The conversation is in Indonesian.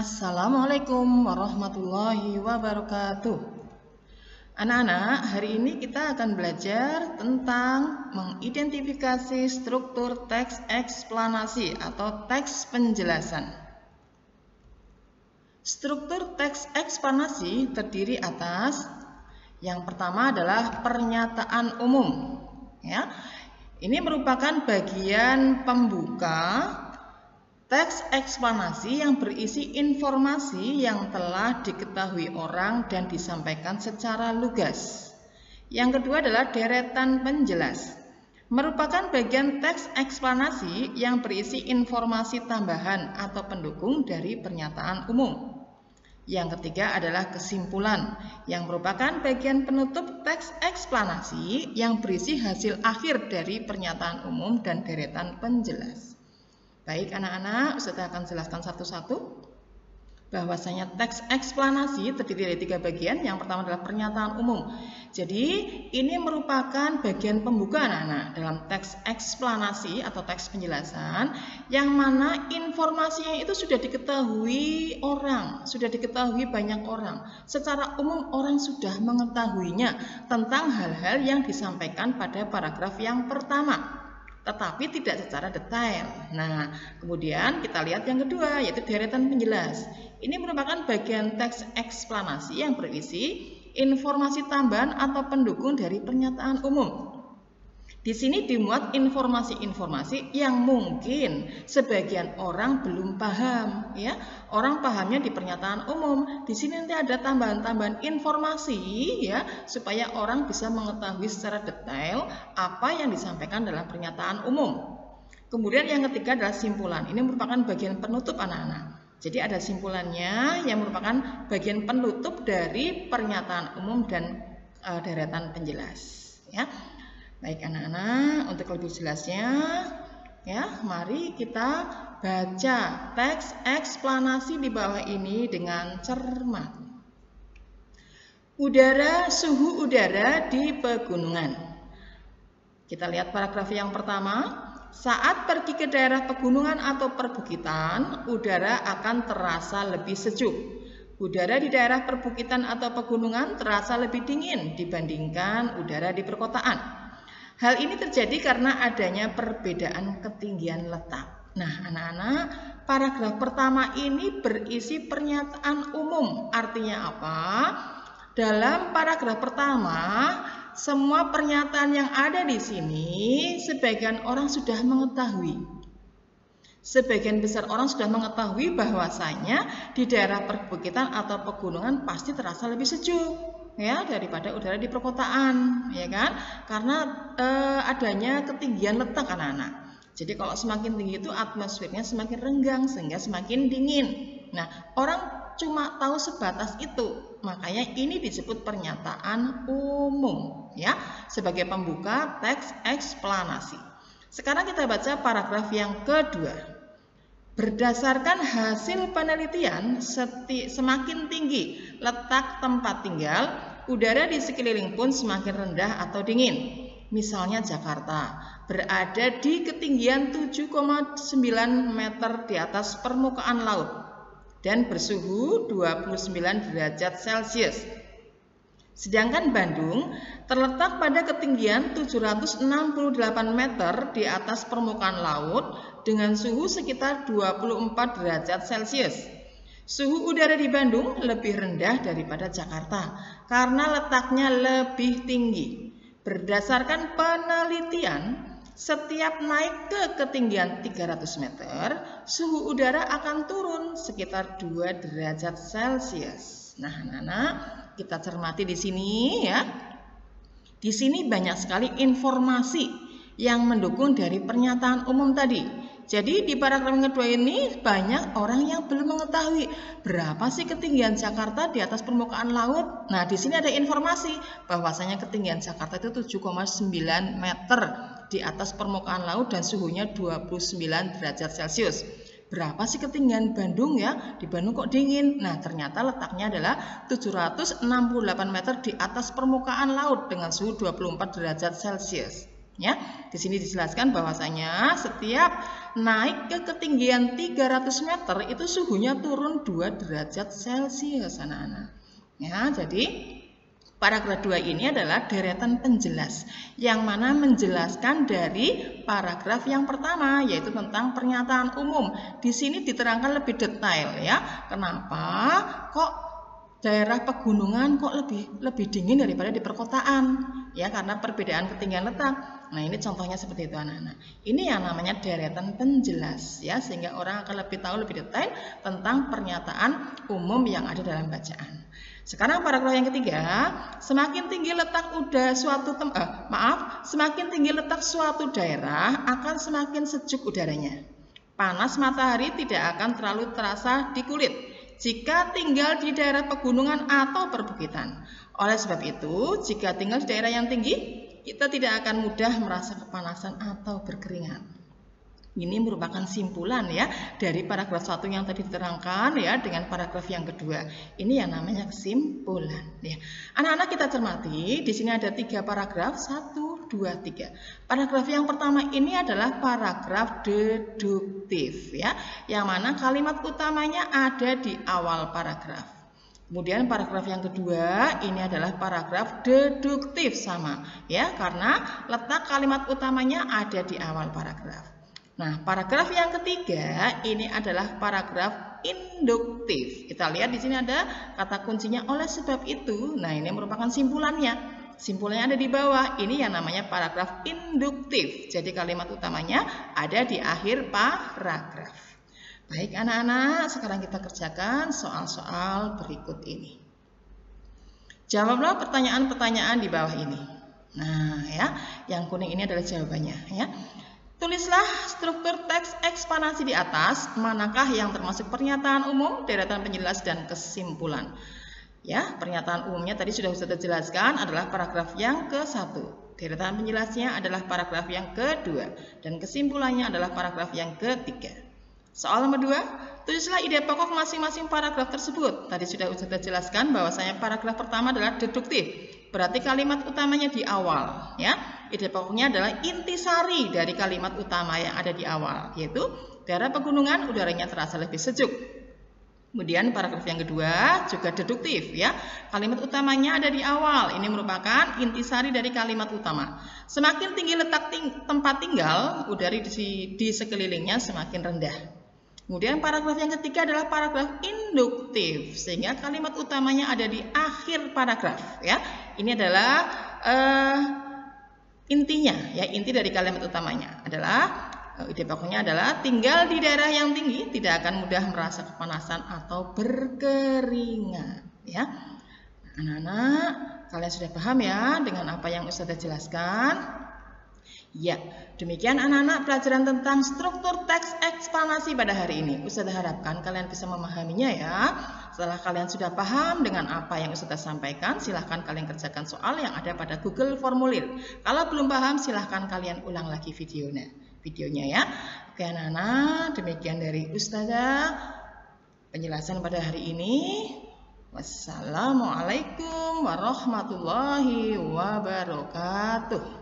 Assalamualaikum warahmatullahi wabarakatuh. Anak-anak, hari ini kita akan belajar tentang mengidentifikasi struktur teks eksplanasi atau teks penjelasan. Struktur teks eksplanasi terdiri atas yang pertama adalah pernyataan umum. Ya, ini merupakan bagian pembuka teks eksplanasi yang berisi informasi yang telah diketahui orang dan disampaikan secara lugas. Yang kedua adalah deretan penjelas. Merupakan bagian teks eksplanasi yang berisi informasi tambahan atau pendukung dari pernyataan umum. Yang ketiga adalah kesimpulan, yang merupakan bagian penutup teks eksplanasi yang berisi hasil akhir dari pernyataan umum dan deretan penjelas. Baik anak-anak, Ustazah akan jelaskan satu-satu bahwasanya teks eksplanasi terdiri dari 3 bagian. Yang pertama adalah pernyataan umum. Jadi ini merupakan bagian pembuka anak-anak dalam teks eksplanasi atau teks penjelasan, yang mana informasinya itu sudah diketahui orang, sudah diketahui banyak orang. Secara umum orang sudah mengetahuinya tentang hal-hal yang disampaikan pada paragraf yang pertama, tetapi tidak secara detail. Nah, kemudian kita lihat yang kedua, yaitu deretan penjelas. Ini merupakan bagian teks eksplanasi yang berisi informasi tambahan atau pendukung dari pernyataan umum. Di sini dimuat informasi-informasi yang mungkin sebagian orang belum paham, ya. Orang pahamnya di pernyataan umum. Di sini nanti ada tambahan-tambahan informasi, ya, supaya orang bisa mengetahui secara detail apa yang disampaikan dalam pernyataan umum. Kemudian yang ketiga adalah simpulan. Ini merupakan bagian penutup anak-anak. Jadi ada simpulannya yang merupakan bagian penutup dari pernyataan umum dan deretan penjelas, ya. Baik anak-anak, untuk lebih jelasnya, ya, mari kita baca teks eksplanasi di bawah ini dengan cermat. Suhu udara di pegunungan. Kita lihat paragraf yang pertama. Saat pergi ke daerah pegunungan atau perbukitan, udara akan terasa lebih sejuk. Udara di daerah perbukitan atau pegunungan terasa lebih dingin dibandingkan udara di perkotaan. Hal ini terjadi karena adanya perbedaan ketinggian letak. Nah, anak-anak, paragraf pertama ini berisi pernyataan umum. Artinya apa? Dalam paragraf pertama, semua pernyataan yang ada di sini sebagian orang sudah mengetahui. Sebagian besar orang sudah mengetahui bahwasanya di daerah perbukitan atau pegunungan pasti terasa lebih sejuk, ya, daripada udara di perkotaan, ya kan? Karena adanya ketinggian letak anak-anak. Jadi kalau semakin tinggi itu atmosfernya semakin renggang sehingga semakin dingin. Nah, orang cuma tahu sebatas itu. Makanya ini disebut pernyataan umum, ya, sebagai pembuka teks eksplanasi. Sekarang kita baca paragraf yang kedua. Berdasarkan hasil penelitian, semakin tinggi letak tempat tinggal, udara di sekeliling pun semakin rendah atau dingin. Misalnya Jakarta berada di ketinggian 7,9 meter di atas permukaan laut dan bersuhu 29 derajat Celcius. Sedangkan Bandung terletak pada ketinggian 768 meter di atas permukaan laut dengan suhu sekitar 24 derajat Celcius. Suhu udara di Bandung lebih rendah daripada Jakarta karena letaknya lebih tinggi. Berdasarkan penelitian, setiap naik ke ketinggian 300 meter, suhu udara akan turun sekitar 2 derajat Celcius. Nah, anak-anak, kita cermati di sini, ya. Di sini banyak sekali informasi yang mendukung dari pernyataan umum tadi. Jadi di paragraf yang kedua ini banyak orang yang belum mengetahui berapa sih ketinggian Jakarta di atas permukaan laut. Nah, di sini ada informasi bahwasanya ketinggian Jakarta itu 7,9 meter di atas permukaan laut dan suhunya 29 derajat Celcius. Berapa sih ketinggian Bandung, ya? Di Bandung kok dingin? Nah, ternyata letaknya adalah 768 meter di atas permukaan laut dengan suhu 24 derajat Celcius. Ya, di sini dijelaskan bahwasanya setiap naik ke ketinggian 300 meter itu suhunya turun 2 derajat Celcius anak-anak. Ya, jadi paragraf 2 ini adalah deretan penjelas yang mana menjelaskan dari paragraf yang pertama, yaitu tentang pernyataan umum. Di sini diterangkan lebih detail ya. Kenapa kok daerah pegunungan kok lebih dingin daripada di perkotaan? Ya, karena perbedaan ketinggian letak. Nah, ini contohnya seperti itu anak-anak. Ini yang namanya deretan penjelas ya, sehingga orang akan lebih tahu lebih detail tentang pernyataan umum yang ada dalam bacaan. Sekarang paragraf yang ketiga, semakin tinggi letak semakin tinggi letak suatu daerah akan semakin sejuk udaranya. Panas matahari tidak akan terlalu terasa di kulit jika tinggal di daerah pegunungan atau perbukitan. Oleh sebab itu, jika tinggal di daerah yang tinggi, kita tidak akan mudah merasa kepanasan atau berkeringat. Ini merupakan simpulan ya dari paragraf 1 yang tadi diterangkan ya dengan paragraf yang kedua. Ini yang namanya kesimpulan ya. Anak-anak kita cermati, di sini ada 3 paragraf, 1, 2, 3. Paragraf yang pertama ini adalah paragraf deduktif ya, yang mana kalimat utamanya ada di awal paragraf. Kemudian paragraf yang kedua ini adalah paragraf deduktif sama ya, karena letak kalimat utamanya ada di awal paragraf. Nah, paragraf yang ketiga ini adalah paragraf induktif. Kita lihat di sini ada kata kuncinya oleh sebab itu. Nah, ini merupakan simpulannya. Simpulannya ada di bawah. Ini yang namanya paragraf induktif. Jadi kalimat utamanya ada di akhir paragraf. Baik anak-anak, sekarang kita kerjakan soal-soal berikut ini. Jawablah pertanyaan-pertanyaan di bawah ini. Nah ya, yang kuning ini adalah jawabannya ya. Tulislah struktur teks ekspanasi di atas, manakah yang termasuk pernyataan umum, deretan penjelas, dan kesimpulan. Ya, pernyataan umumnya tadi sudah jelaskan adalah paragraf yang ke-1. Deretan penjelasnya adalah paragraf yang kedua, dan kesimpulannya adalah paragraf yang ketiga. Soal nomor 2, tulislah ide pokok masing-masing paragraf tersebut. Tadi sudah jelaskan bahwasanya paragraf pertama adalah deduktif. Berarti kalimat utamanya di awal, ya. Ide pokoknya adalah intisari dari kalimat utama yang ada di awal, yaitu daerah pegunungan udaranya terasa lebih sejuk. Kemudian paragraf yang kedua juga deduktif, ya. Kalimat utamanya ada di awal. Ini merupakan intisari dari kalimat utama. Semakin tinggi letak tempat tinggal, udara di sekelilingnya semakin rendah. Kemudian paragraf yang ketiga adalah paragraf induktif, sehingga kalimat utamanya ada di akhir paragraf. Ya, ini adalah intinya, ya, inti dari kalimat utamanya adalah ide pokoknya adalah tinggal di daerah yang tinggi tidak akan mudah merasa kepanasan atau berkeringat. Ya, anak-anak, kalian sudah paham ya dengan apa yang Ustazah jelaskan? Ya, demikian anak-anak pelajaran tentang struktur teks eksplanasi pada hari ini. Ustazah harapkan kalian bisa memahaminya ya. Setelah kalian sudah paham dengan apa yang Ustazah sampaikan, silahkan kalian kerjakan soal yang ada pada Google Formulir. Kalau belum paham, silahkan kalian ulang lagi videonya ya. Oke anak-anak, demikian dari Ustazah penjelasan pada hari ini. Wassalamualaikum warahmatullahi wabarakatuh.